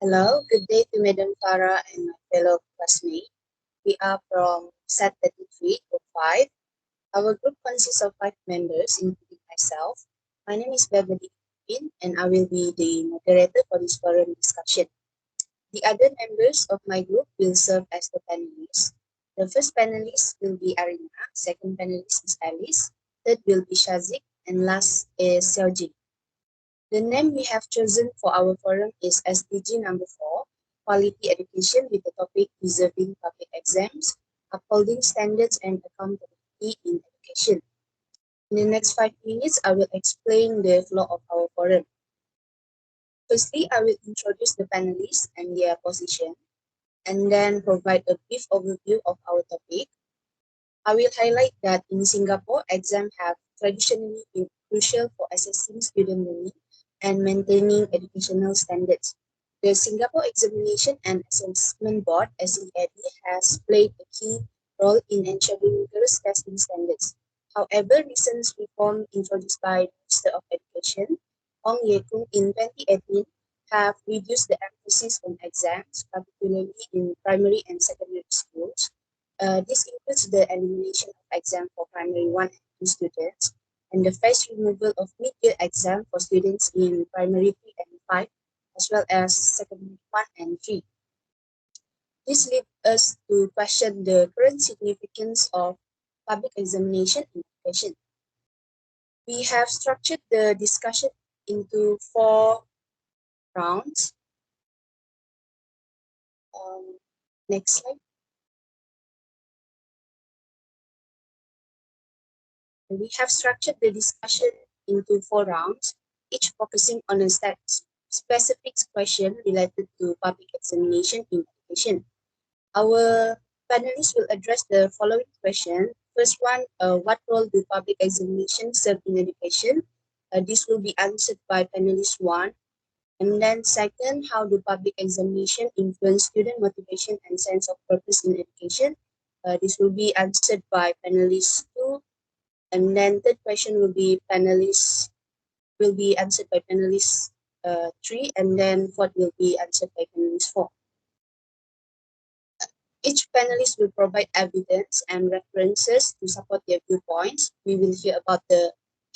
Hello, good day to Madam Farah and my fellow classmates. We are from set 3305. Our group consists of 5 members, including myself. My name is BEVERLY, and I will be the moderator for this forum discussion. The other members of my group will serve as the panelists. The first panelist will be ARINA, second panelist is Alice, third will be SYAHZIEQ, and last is SYAHZIEQ. The name we have chosen for our forum is SDG number 4, Quality Education with the topic Deserving Public Exams, Upholding Standards and Accountability in Education. In the next 5 minutes, I will explain the flow of our forum. Firstly, I will introduce the panelists and their position, and then provide a brief overview of our topic. I will highlight that in Singapore, exams have traditionally been crucial for assessing student learning and maintaining educational standards. The Singapore Examination and Assessment Board (SYED) has played a key role in ensuring rigorous testing standards. However, recent reforms introduced by the Minister of Education, Ong Ye Kung, in 2018 have reduced the emphasis on exams, particularly in primary and secondary schools. This includes the elimination of exam for primary 1 and 2 students, and the phased removal of mid-year exam for students in primary 3 and 5, as well as secondary 1 and 3. This leads us to question the current significance of public examination in education. We have structured the discussion into 4 rounds. Next slide. We have structured the discussion into 4 rounds, each focusing on a specific question related to public examination in education. Our panelists will address the following question. First one, what role do public examinations serve in education? This will be answered by panelist 1. And then second, how do public examination influence student motivation and sense of purpose in education? This will be answered by panelist 2. And then third question will be answered by panelist 3, and then fourth will be answered by panelist 4. Each panelist will provide evidence and references to support their viewpoints. We will hear about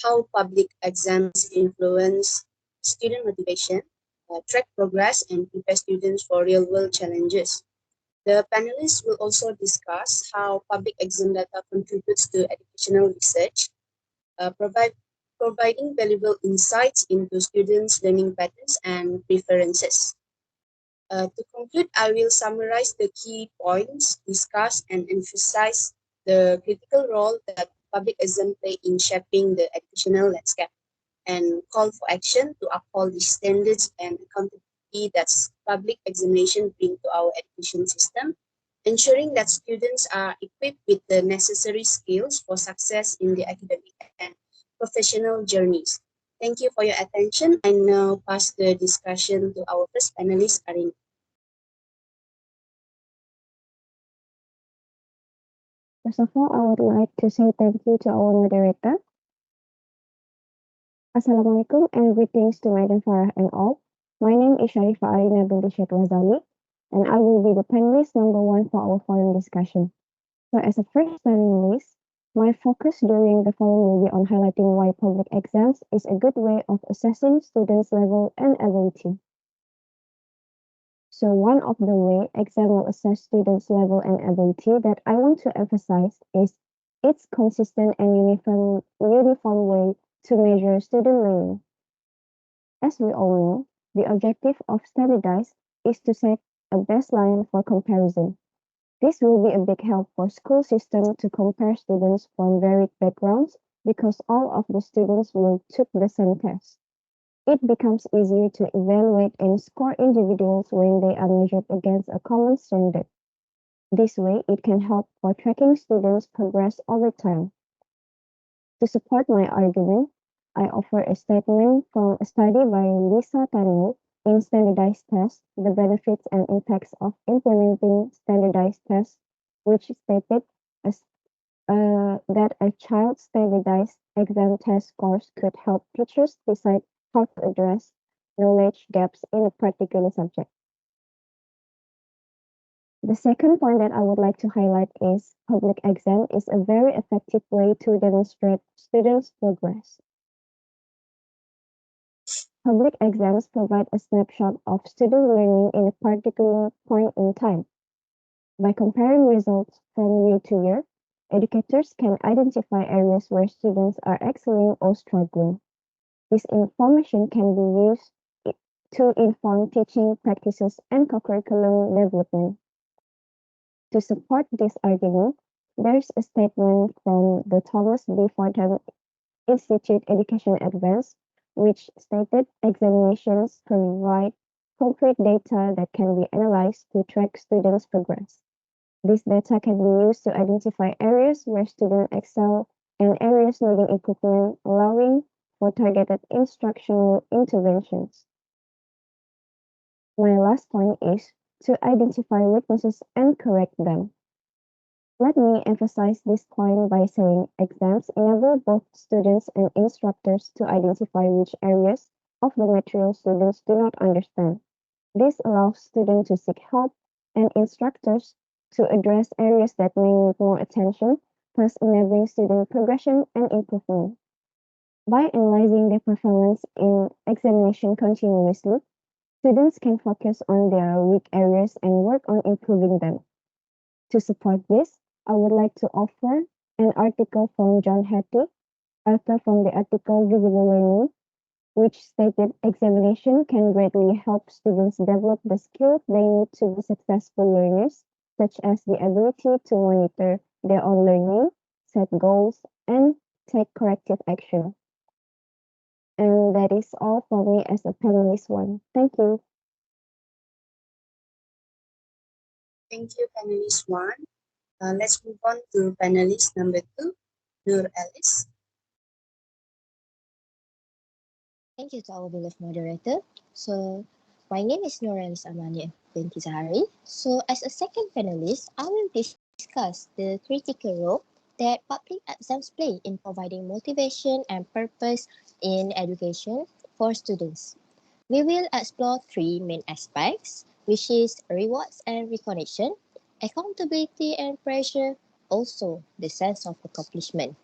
how public exams influence student motivation, track progress, and prepare students for real-world challenges. The panelists will also discuss how public exam data contributes to educational research, providing valuable insights into students' learning patterns and preferences. To conclude, I will summarize the key points discussed and emphasize the critical role that public exams play in shaping the educational landscape, and call for action to uphold the standards and accountability that public examination bring to our education system, ensuring that students are equipped with the necessary skills for success in the academic and professional journeys. Thank you for your attention. I now pass the discussion to our first panelist, ARINA. First of all, I would like to say thank you to our moderator. Assalamualaikum and greetings to Madam Farah and all. My name is SHARIFFAH ARINA BINTI RAZALI, and I will be the panelist number 1 for our forum discussion. So as a first panelist, my focus during the forum will be on highlighting why public exams is a good way of assessing students' level and ability. So one of the way exam will assess students' level and ability that I want to emphasize is its consistent and uniform way to measure student learning. As we all know, the objective of standardized is to set a baseline for comparison. This will be a big help for school system to compare students from varied backgrounds because all of the students will take the same test. It becomes easier to evaluate and score individuals when they are measured against a common standard. This way, it can help for tracking students' progress over time. To support my argument, I offer a statement from a study by Lisa Tanu in Standardized Tests, the benefits and impacts of implementing standardized tests, which stated that a child's standardized exam test scores could help teachers decide how to address knowledge gaps in a particular subject. The second point that I would like to highlight is public exam is a very effective way to demonstrate students' progress. Public exams provide a snapshot of student learning in a particular point in time. By comparing results from year to year, educators can identify areas where students are excelling or struggling. This information can be used to inform teaching practices and co-curriculum development. To support this argument, there is a statement from the Thomas B. Fordham Institute Education Advance, which stated examinations provide concrete data that can be analyzed to track students' progress. This data can be used to identify areas where students excel and areas needing improvement, allowing for targeted instructional interventions. My last point is to identify weaknesses and correct them. Let me emphasize this point by saying exams enable both students and instructors to identify which areas of the material students do not understand. This allows students to seek help and instructors to address areas that may need more attention, thus enabling student progression and improvement. By analyzing their performance in examination continuously, students can focus on their weak areas and work on improving them. To support this, I would like to offer an article from John Hattie, author from the article Visible Learning, which stated examination can greatly help students develop the skills they need to be successful learners, such as the ability to monitor their own learning, set goals, and take corrective action. And that is all for me as a panelist one. Thank you. Thank you, panelist 1. Let's move on to panelist number 2, Nur Alice. Thank you to our beloved moderator. So, my name is AMANI BINTI ZAHARI. So, as a second panelist, I will discuss the critical role that public exams play in providing motivation and purpose in education for students. We will explore three main aspects, which is rewards and recognition, accountability and pressure, also the sense of accomplishment.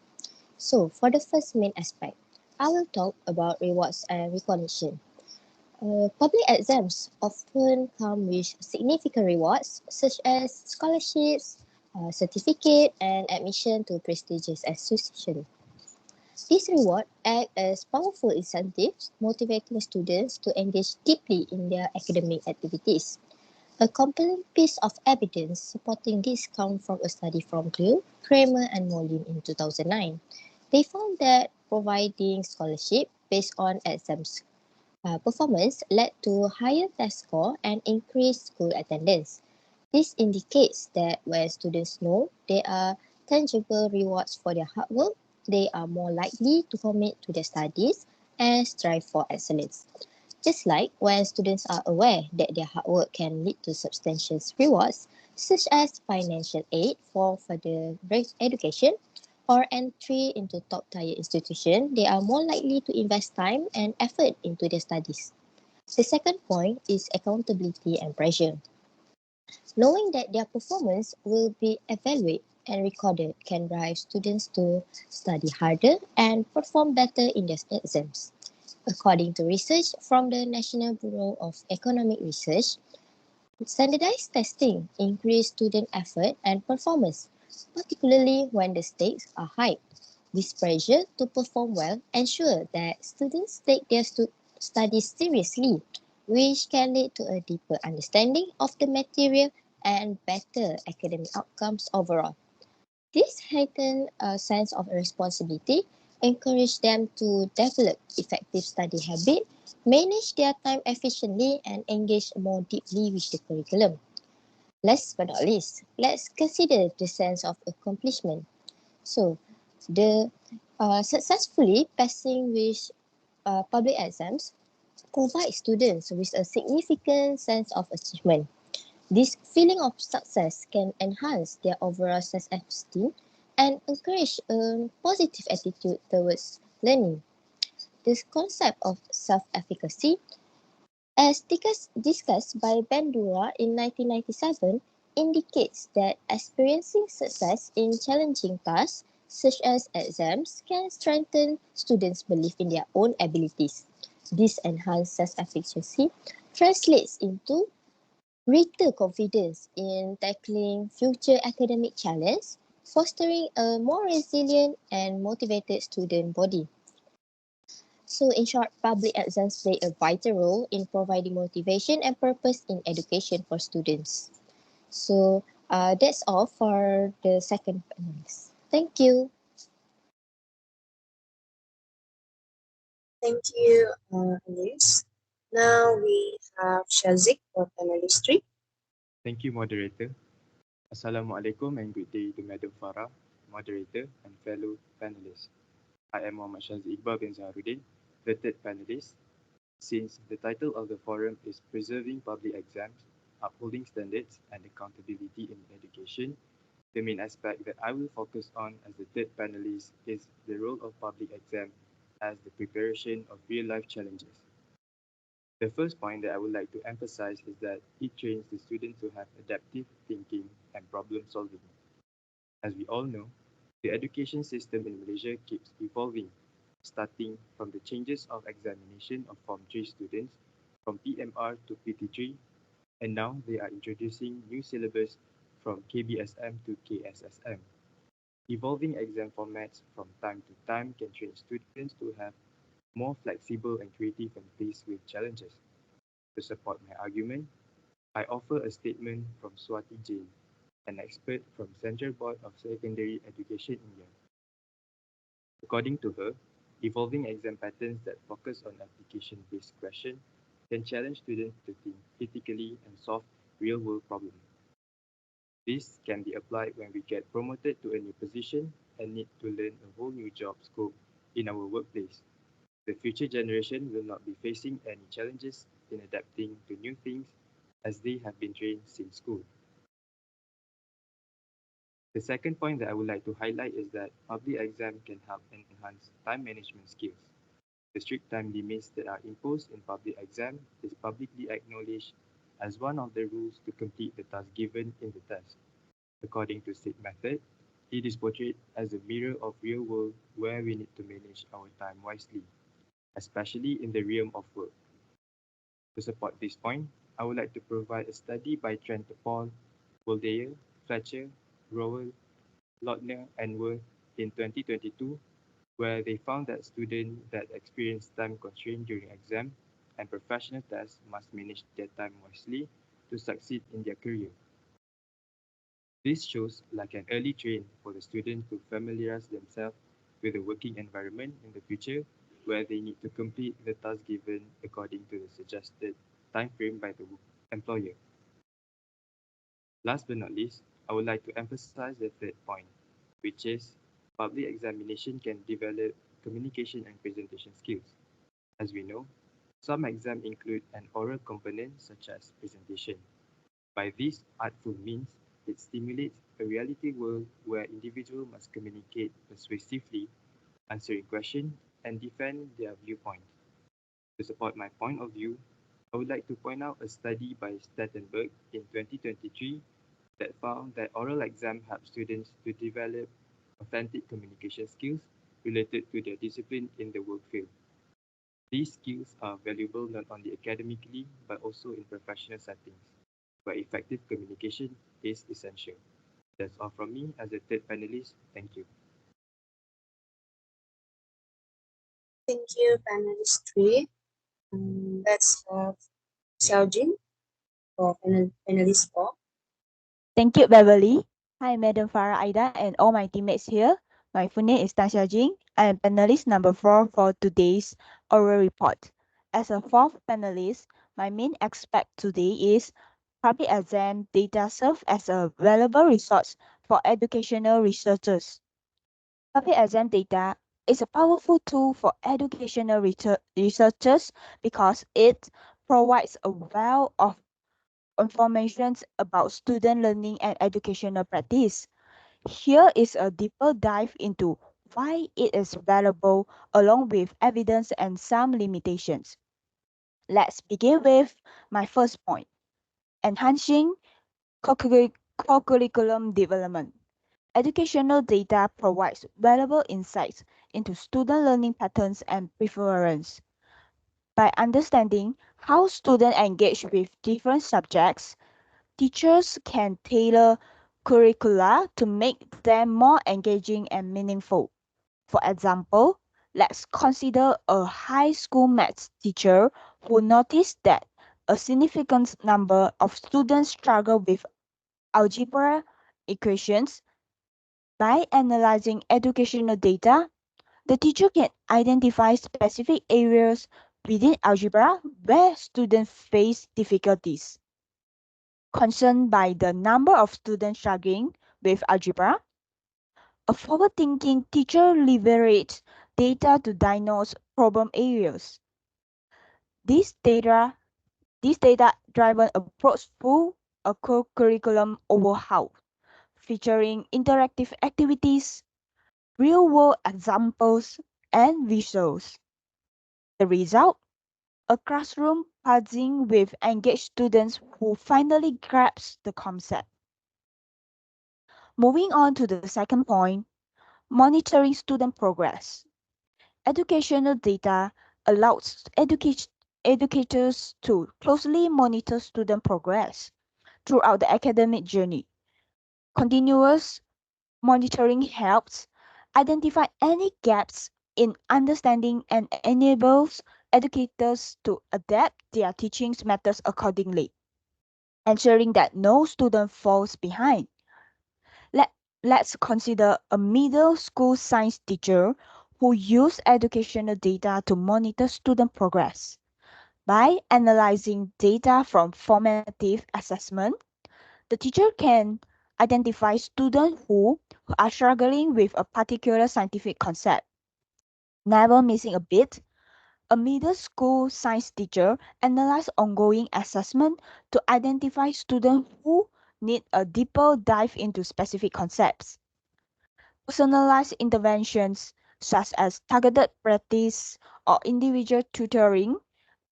So, for the first main aspect, I will talk about rewards and recognition. Public exams often come with significant rewards such as scholarships, certificate, and admission to prestigious institutions. These rewards act as powerful incentives, motivating students to engage deeply in their academic activities. A compelling piece of evidence supporting this comes from a study from Cleo, Kramer, and Molim in 2009. They found that providing scholarship based on exams performance led to higher test score and increased school attendance. This indicates that when students know there are tangible rewards for their hard work, they are more likely to commit to their studies and strive for excellence. Just like when students are aware that their hard work can lead to substantial rewards, such as financial aid for further education or entry into top-tier institutions, they are more likely to invest time and effort into their studies. The second point is accountability and pressure. Knowing that their performance will be evaluated and recorded can drive students to study harder and perform better in their exams. According to research from the National Bureau of Economic Research, standardized testing increases student effort and performance, particularly when the stakes are high. This pressure to perform well ensures that students take their studies seriously, which can lead to a deeper understanding of the material and better academic outcomes overall. This heightened sense of responsibility encourages them to develop effective study habits, manage their time efficiently, and engage more deeply with the curriculum. Last but not least, let's consider the sense of accomplishment. So, the successfully passing with public exams provides students with a significant sense of achievement. This feeling of success can enhance their overall self-esteem and encourage a positive attitude towards learning. This concept of self-efficacy, as discussed by Bandura in 1997, indicates that experiencing success in challenging tasks, such as exams, can strengthen students' belief in their own abilities. This enhanced self-efficacy translates into greater confidence in tackling future academic challenges, fostering a more resilient and motivated student body. So in short, public exams play a vital role in providing motivation and purpose in education for students. So that's all for the second panelist. Thank you. Thank you, Elise. Now we have SYAHZIEQ for panelist 3. Thank you, moderator. Assalamualaikum and good day to Madam Farah, moderator and fellow panelists. I am Muhammad IQBAL bin Zaharuddin, the third panelist. Since the title of the forum is Preserving Public Exams, Upholding Standards and Accountability in Education, the main aspect that I will focus on as the third panelist is the role of public exam as the preparation of real-life challenges. The first point that I would like to emphasize is that it trains the student to have adaptive thinking and problem solving. As we all know, the education system in Malaysia keeps evolving, starting from the changes of examination of Form 3 students from PMR to PT3, and now they are introducing new syllabus from KBSM to KSSM. Evolving exam formats from time to time can train students to have more flexible and creative when faced with challenges. To support my argument, I offer a statement from Swati Jain, an expert from Central Board of Secondary Education India. According to her, evolving exam patterns that focus on application-based questions can challenge students to think critically and solve real-world problems. This can be applied when we get promoted to a new position and need to learn a whole new job scope in our workplace. The future generation will not be facing any challenges in adapting to new things as they have been trained since school. The second point that I would like to highlight is that public exam can help enhance time management skills. The strict time limits that are imposed in public exam is publicly acknowledged as one of the rules to complete the task given in the test. According to state method, it is portrayed as a mirror of real world where we need to manage our time wisely, especially in the realm of work. To support this point, I would like to provide a study by Trent Paul, Boldeyer, Fletcher, Rowell, Lautner, and Worth in 2022, where they found that students that experience time constraint during exam and professional tests must manage their time wisely to succeed in their career. This shows like an early train for the student to familiarize themselves with the working environment in the future, where they need to complete the task given according to the suggested time frame by the employer. Last but not least, I would like to emphasize the third point, which is public examination can develop communication and presentation skills. As we know, some exams include an oral component such as presentation. By this artful means, it stimulates a reality world where individuals must communicate persuasively, answering questions, and defend their viewpoint. To support my point of view, I would like to point out a study by Stettenberg in 2023 that found that oral exam help students to develop authentic communication skills related to their discipline in the work field. These skills are valuable not only academically but also in professional settings, where effective communication is essential. That's all from me as a third panelist. Thank you. Thank you, panelist 3. Let's have Xiaojin for panelist 4. Thank you, Beverly. Hi, Madam Farah Aida and all my teammates here. My full name is Tan Xiaojing. I am panelist number 4 for today's oral report. As a fourth panelist, my main aspect today is public exam data serve as a valuable resource for educational researchers. Public exam data is a powerful tool for educational researchers because it provides a wealth of information about student learning and educational practice. Here is a deeper dive into why it is valuable along with evidence and some limitations. Let's begin with my first point, enhancing co-curriculum development. Educational data provides valuable insights into student learning patterns and preferences. By understanding how students engage with different subjects, teachers can tailor curricula to make them more engaging and meaningful. For example, let's consider a high school maths teacher who noticed that a significant number of students struggle with algebra equations. By analyzing educational data, the teacher can identify specific areas within algebra where students face difficulties. Concerned by the number of students struggling with algebra, a forward-thinking teacher leverages data to diagnose problem areas. This data-driven approach full a co-curriculum overhaul, featuring interactive activities, real-world examples, and visuals. The result? A classroom buzzing with engaged students who finally grasp the concept. Moving on to the second point, monitoring student progress. Educational data allows educators to closely monitor student progress throughout the academic journey. Continuous monitoring helps identify any gaps in understanding and enables educators to adapt their teaching methods accordingly, ensuring that no student falls behind. Let, let's consider a middle school science teacher who used educational data to monitor student progress. By analyzing data from formative assessment, the teacher can identify students who are struggling with a particular scientific concept. Never missing a beat, a middle school science teacher analyzes ongoing assessment to identify students who need a deeper dive into specific concepts. Personalized interventions, such as targeted practice or individual tutoring,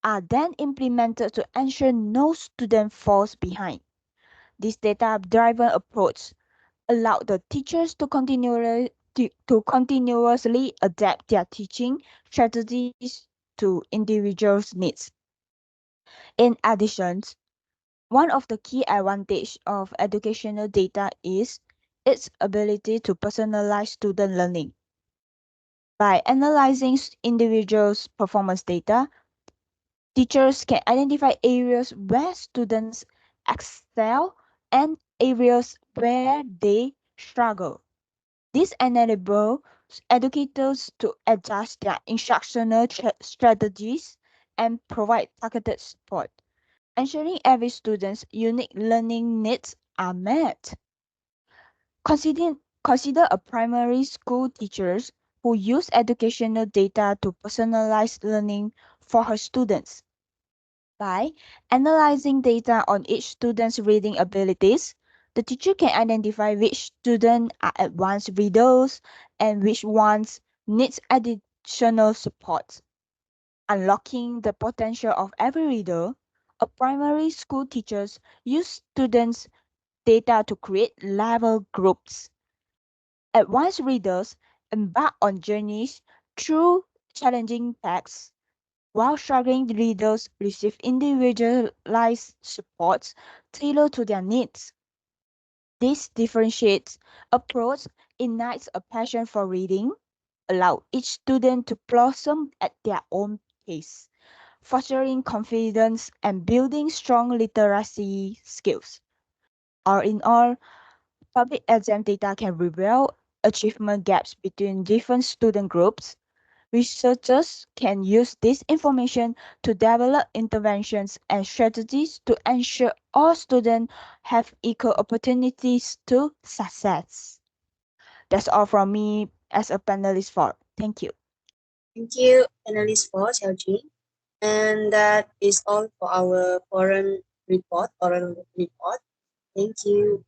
are then implemented to ensure no student falls behind. This data-driven approach allows the teachers to continuously adapt their teaching strategies to individuals' needs. In addition, one of the key advantages of educational data is its ability to personalize student learning. By analyzing individuals' performance data, teachers can identify areas where students excel and areas where they struggle. This enables educators to adjust their instructional strategies and provide targeted support, ensuring every student's unique learning needs are met. Consider a primary school teacher who use educational data to personalize learning for her students. By analyzing data on each student's reading abilities, the teacher can identify which students are advanced readers and which ones needs additional support. Unlocking the potential of every reader, a primary school teachers use students' data to create level groups. Advanced readers embark on journeys through challenging texts, while struggling readers receive individualized supports tailored to their needs. This differentiates approach ignites a passion for reading, allow each student to blossom at their own pace, fostering confidence and building strong literacy skills. All in all, public exam data can reveal achievement gaps between different student groups. Researchers can use this information to develop interventions and strategies to ensure all students have equal opportunities to success. That's all from me as a panelist for. Thank you. Thank you, panelists for Xiaojing. And that is all for our oral report. Thank you.